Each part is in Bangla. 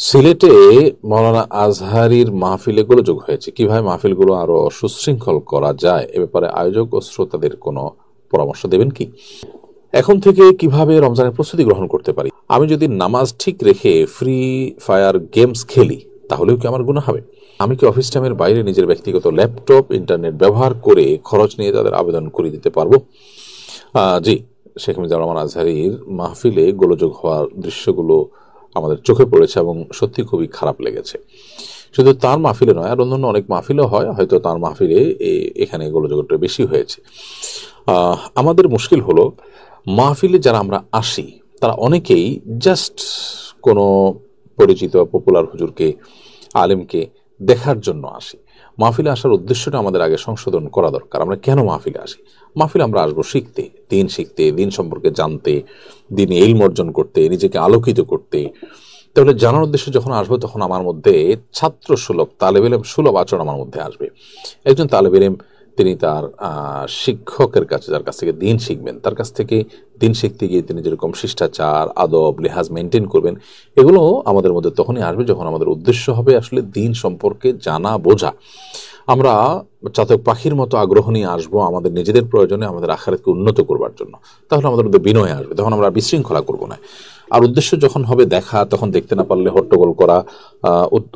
সিলেটে মৌলানা আজহারীর মাহফিলে গোলযোগ হয়েছে। কিভাবে মাহফিলগুলো আরো সুশৃঙ্খল করা যায় এ ব্যাপারে আয়োজক ও শ্রোতাদের কোনো পরামর্শ দেবেন কি? এখন থেকে কিভাবে রমজানের প্রস্তুতি গ্রহণ করতে পারি? আমি যদি নামাজ ঠিক রেখে ফ্রি ফায়ার গেমস খেলি তাহলেও কি আমার গুনাহ হবে? আমি কি অফিস টাইমের বাইরে নিজের ব্যক্তিগত ল্যাপটপ ইন্টারনেট ব্যবহার করে খরচ নিয়ে তাদের আবেদন করে দিতে পারবো? জি, শেখ মুজিবুর রহমান আজহারীর মাহফিলে গোলযোগ হওয়ার দৃশ্যগুলো আমাদের চোখে পড়েছে এবং সত্যি খুবই খারাপ লেগেছে। শুধু তার মাহফিলে নয়, আর অন্যান্য অনেক মাহফিলও হয়, হয়তো তার মাহফিলে এখানে গোলযোগটা বেশি হয়েছে। আমাদের মুশকিল হলো, মাহফিলে যারা আমরা আসি তারা অনেকেই জাস্ট কোনো পরিচিত পপুলার হুজুরকে, আলেমকে দেখার জন্য আসি। মাহফিলে আসার উদ্দেশ্যটা আমাদের আগে সংশোধন করা দরকার। আমরা কেন মাহফিলে আসি? মাহফিলে আমরা আসবো শিখতে, দিন সম্পর্কে জানতে, দিন ইলম অর্জন করতে, নিজেকে আলোকিত করতে। তাহলে জানার উদ্দেশ্যে যখন আসবো তখন আমার মধ্যে ছাত্র সুলভ, তালেব ইলম সুলভ আচরণ আমার মধ্যে আসবে। একজন তালেব ইলম তিনি তার শিক্ষকের কাছে, যার কাছ থেকে দিন শিখবেন, তার কাছ থেকে দিন শিখতে গিয়ে তিনি যেরকম শিষ্টাচার, আদব, লিহাজ মেনটেন করবেন, এগুলো আমাদের মধ্যে তখনই আসবে যখন আমাদের উদ্দেশ্য হবে আসলে দিন সম্পর্কে জানা বোঝা। আমরা চাতক পাখির মতো আগ্রহ নিয়ে আসবো আমাদের নিজেদের প্রয়োজনে, আমাদের আখিরাতকে উন্নত করবার জন্য। তাহলে আমাদের মধ্যে বিনয় আসবে, তখন আমরা বিশৃঙ্খলা করবো না। আর উদ্দেশ্য যখন হবে দেখা, তখন দেখতে না পারলে হট্টগোল করা।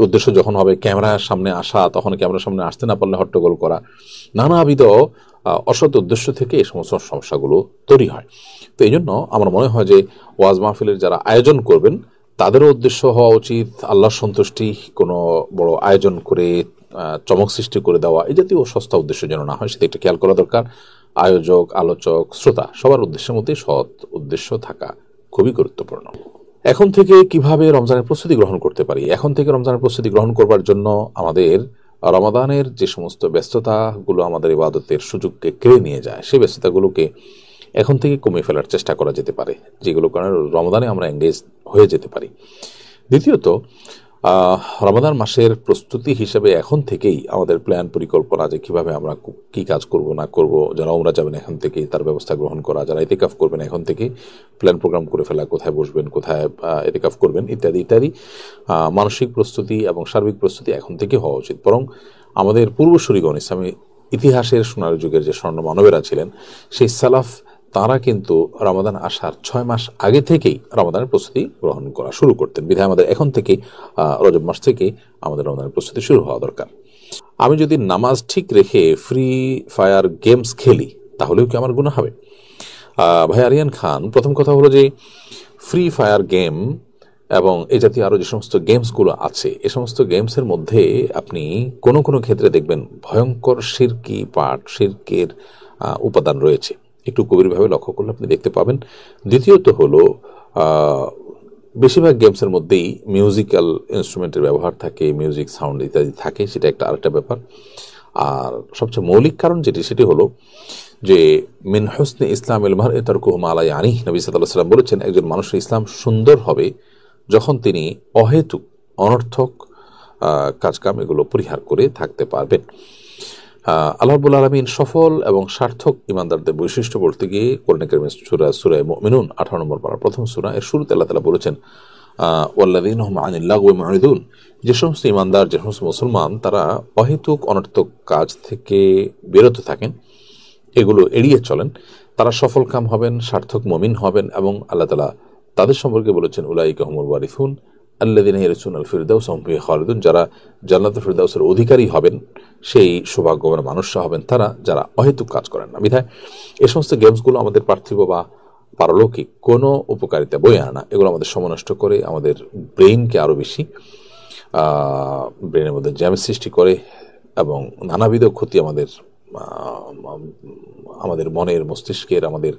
উদ্দেশ্য যখন হবে ক্যামেরার সামনে আসা, তখন ক্যামেরার সামনে আসতে না পারলে হট্টগোল করা। নানাবিধ অসৎ উদ্দেশ্য থেকে এই সমস্ত সমস্যাগুলো তৈরি হয়। তো এই জন্য আমার মনে হয় যে ওয়াজ মাহফিলের যারা আয়োজন করবেন তাদেরও উদ্দেশ্য হওয়া উচিত আল্লাহর সন্তুষ্টি, কোনো বড় আয়োজন করে চমক সৃষ্টি করে দেওয়া এই জাতীয় সস্তা উদ্দেশ্য যেন না হয়, সেটা একটা খেয়াল করা দরকার। আয়োজক, আলোচক, শ্রোতা সবার উদ্দেশ্যের মধ্যে সৎ উদ্দেশ্য থাকা খুবই গুরুত্বপূর্ণ। এখন থেকে কিভাবে রমজানের প্রস্তুতি গ্রহণ করতে পারি? এখন থেকে রমজানের প্রস্তুতি গ্রহণ করবার জন্য আমাদের রমাদানের যে সমস্ত ব্যস্ততাগুলো আমাদের ইবাদতের সুযোগকে কেড়ে নিয়ে যায়, সেই ব্যস্ততাগুলোকে এখন থেকে কমিয়ে ফেলার চেষ্টা করা যেতে পারে, যেগুলো কারণে রমাদানে আমরা এঙ্গেজ হয়ে যেতে পারি। দ্বিতীয়ত, রমাদান মাসের প্রস্তুতি হিসেবে এখন থেকেই আমাদের প্ল্যান পরিকল্পনা, যে কিভাবে আমরা কি কাজ করব না করব, যারা উমরা যাবেন এখন থেকেই তার ব্যবস্থা গ্রহণ করা, যারা ইতিকাফ করবেন এখন থেকে প্ল্যান প্রোগ্রাম করে ফেলা, কোথায় বসবেন, কোথায় ইতিকাফ করবেন, ইত্যাদি ইত্যাদি। মানসিক প্রস্তুতি এবং সার্বিক প্রস্তুতি এখন থেকে হওয়া উচিত। বরং আমাদের পূর্বসূরিগণ, ইসলামী ইতিহাসের সোনালী যুগের যে স্বর্ণ মানবেরা ছিলেন, সেই সালাফ তারা কিন্তু রমাদান আসার 6 মাস আগে থেকেই রমাদানের প্রস্তুতি গ্রহণ করা শুরু করতেন। বিধায় আমাদের এখন থেকে রজব মাস থেকে আমাদের রমাদানের প্রস্তুতি শুরু হওয়া দরকার। আমি যদি নামাজ ঠিক রেখে ফ্রি ফায়ার গেমস খেলি তাহলেও কি আমার গুনাহ হবে? ভাই আরিয়ান খান, প্রথম কথা হলো যে ফ্রি ফায়ার গেম এবং এই জাতীয় আরো যে সমস্ত গেমসগুলো আছে, এ সমস্ত গেমসের মধ্যে আপনি কোনো কোনো ক্ষেত্রে দেখবেন ভয়ঙ্কর শিরকি পাঠ, শিরকের উপাদান রয়েছে। একটু গভীরভাবে লক্ষ্য করলে আপনি দেখতে পাবেন। দ্বিতীয়ত হলো, বেশিরভাগ গেমসের মধ্যেই মিউজিক্যাল ইনস্ট্রুমেন্টের ব্যবহার থাকে, মিউজিক সাউন্ড ইত্যাদি থাকে, সেটা একটা আরেকটা ব্যাপার। আর সবচেয়ে মৌলিক কারণ সেটি হলো যে মিন হুসনে ইসলামিল মারই তারকুহু মা লা ইয়ানিহি, নবী সাল্লাল্লাহু আলাইহি ওয়াসাল্লাম বলেছেন একজন মানুষের ইসলাম সুন্দর হবে যখন তিনি অহেতুক, অনর্থক কাজকাম এগুলো পরিহার করে থাকতে পারবেন। আল্লাহ রাব্বুল আলামিন সফল এবং সার্থক ইমানদারদের বৈশিষ্ট্য বলতে গিয়ে কোরআনে কারিমের সূরা মুমিনুন 18 নম্বর পারা প্রথম সূরা, এর শুরুতে আল্লাহ তাআলা বলেছেন ওয়াল্লাযীনা হুম আনিল লাগওয়ি মুরিদুন, যে সমস্ত ইমানদার, যে সমস্ত মুসলমান তারা অহেতুক অনর্থক কাজ থেকে বিরত থাকেন, এগুলো এড়িয়ে চলেন, তারা সফল কাম হবেন, সার্থক মুমিন হবেন। এবং আল্লাহ তাআলা তাদের সম্পর্কে বলেছেন উলাইকা হুমুল ওয়ারিসুন আল্লাযীনা ইয়ারিসুনাল ফিরদাউস হুম ফিহা খালিদুন, যারা জান্নাতুল ফিরদাউসের অধিকারী হবেন, সেই সৌভাগ্যবান মানুষরা হবেন তারা যারা অহেতুক কাজ করেন না। বিধায় এই সমস্ত গেমসগুলো আমাদের পার্থিব বা পারলৌকিক কোনো উপকারিতা বয়ে আনে না। এগুলো আমাদের সময় নষ্ট করে, আমাদের ব্রেইনকে আরও বেশি ব্রেনের মধ্যে জ্যাম সৃষ্টি করে এবং নানাবিধ ক্ষতি আমাদের মনের, মস্তিষ্কের, আমাদের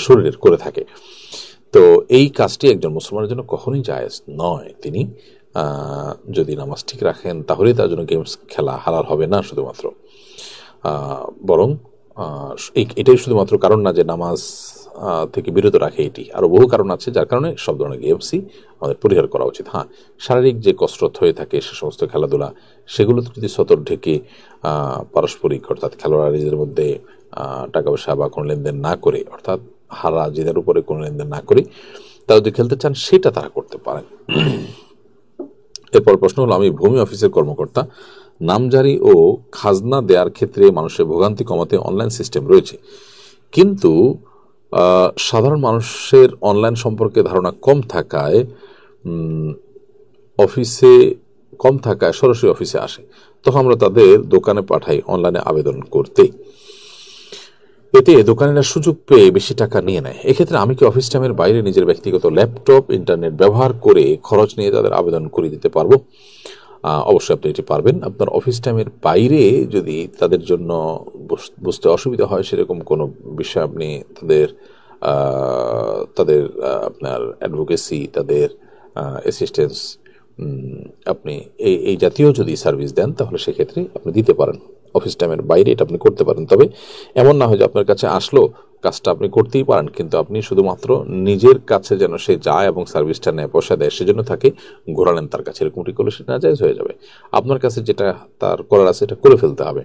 শরীরের করে থাকে। তো এই কাজটি একজন মুসলমানের জন্য কখনোই জায়েজ নয়। তিনি যদি নামাজ ঠিক রাখেন তাহলেই তার জন্য গেমস খেলা হালাল হবে না শুধুমাত্র, বরং এটাই শুধুমাত্র কারণ না যে নামাজ থেকে বিরত রাখে, এটি আরও বহু কারণ আছে যার কারণে সব ধরনের গেমসই আমাদের পরিহার করা উচিত। হ্যাঁ, শারীরিক যে কসরত হয়ে থাকে সে সমস্ত খেলাধুলা, সেগুলো যদি সতর ঢেকে পারস্পরিক, অর্থাৎ খেলোয়াড়দের মধ্যে টাকা পয়সা বা কোনো লেনদেন না করে, অর্থাৎ হারা জিদের উপরে কোনো লেনদেন না করে তারা যদি খেলতে চান সেটা তারা করতে পারেন। এরপর প্রশ্ন হলো, আমি ভূমি অফিসের কর্মকর্তা। নামজারি ও খাজনা দেওয়ার ক্ষেত্রে মানুষের ভোগান্তি কমাতে অনলাইন সিস্টেম রয়েছে, কিন্তু সাধারণ মানুষের অনলাইন সম্পর্কে ধারণা কম থাকায় সরাসরি অফিসে আসে, তখন আমরা তাদের দোকানে পাঠাই অনলাইনে আবেদন করতে। এতে দোকানিরা সুযোগ পেয়ে বেশি টাকা নিয়ে নেয়। এক্ষেত্রে আমি কি অফিস টাইমের বাইরে নিজের ব্যক্তিগত ল্যাপটপ, ইন্টারনেট ব্যবহার করে খরচ নিয়ে তাদের আবেদন করে দিতে পারবো? অবশ্যই আপনি এটি পারবেন। আপনার অফিস টাইমের বাইরে যদি তাদের জন্য বুঝতে অসুবিধা হয় সেরকম কোনো বিষয়, আপনি তাদের আপনার অ্যাডভোকেসি, তাদের অ্যাসিস্ট্যান্স, আপনি এই জাতীয় যদি সার্ভিস দেন তাহলে সেক্ষেত্রে আপনি দিতে পারেন। অফিস টাইমের বাইরে এটা আপনি করতে পারেন। তবে এমন না হয় যে আপনার কাছে আসলো, কাজটা আপনি করতেই পারেন, কিন্তু আপনি শুধুমাত্র নিজের কাছে যেন সে যায় এবং সার্ভিসটা নেয়, পয়সা দেয়, সেজন্য তাকে ঘোরালেন তার কাছে, এরকমটি করলে সেটা নাজায়েজ হয়ে যাবে। আপনার কাছে যেটা তার করার আছে এটা করে ফেলতে হবে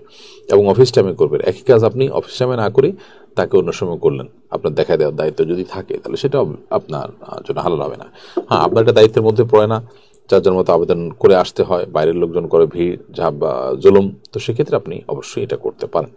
এবং অফিস টাইমে করবেন। একই কাজ আপনি অফিস টাইমে না করে তাকে অন্য সময় করলেন, আপনার দেখা দেওয়ার দায়িত্ব যদি থাকে তাহলে সেটা আপনার জন্য হালাল হবে না। হ্যাঁ, আপনার একটা দায়িত্বের মধ্যে পড়ে না, যার যার মতো আবেদন করে আসতে হয়, বাইরের লোকজন করে ভিড় ঝাপ বা জুলুম, তো সেক্ষেত্রে আপনি অবশ্যই এটা করতে পারেন।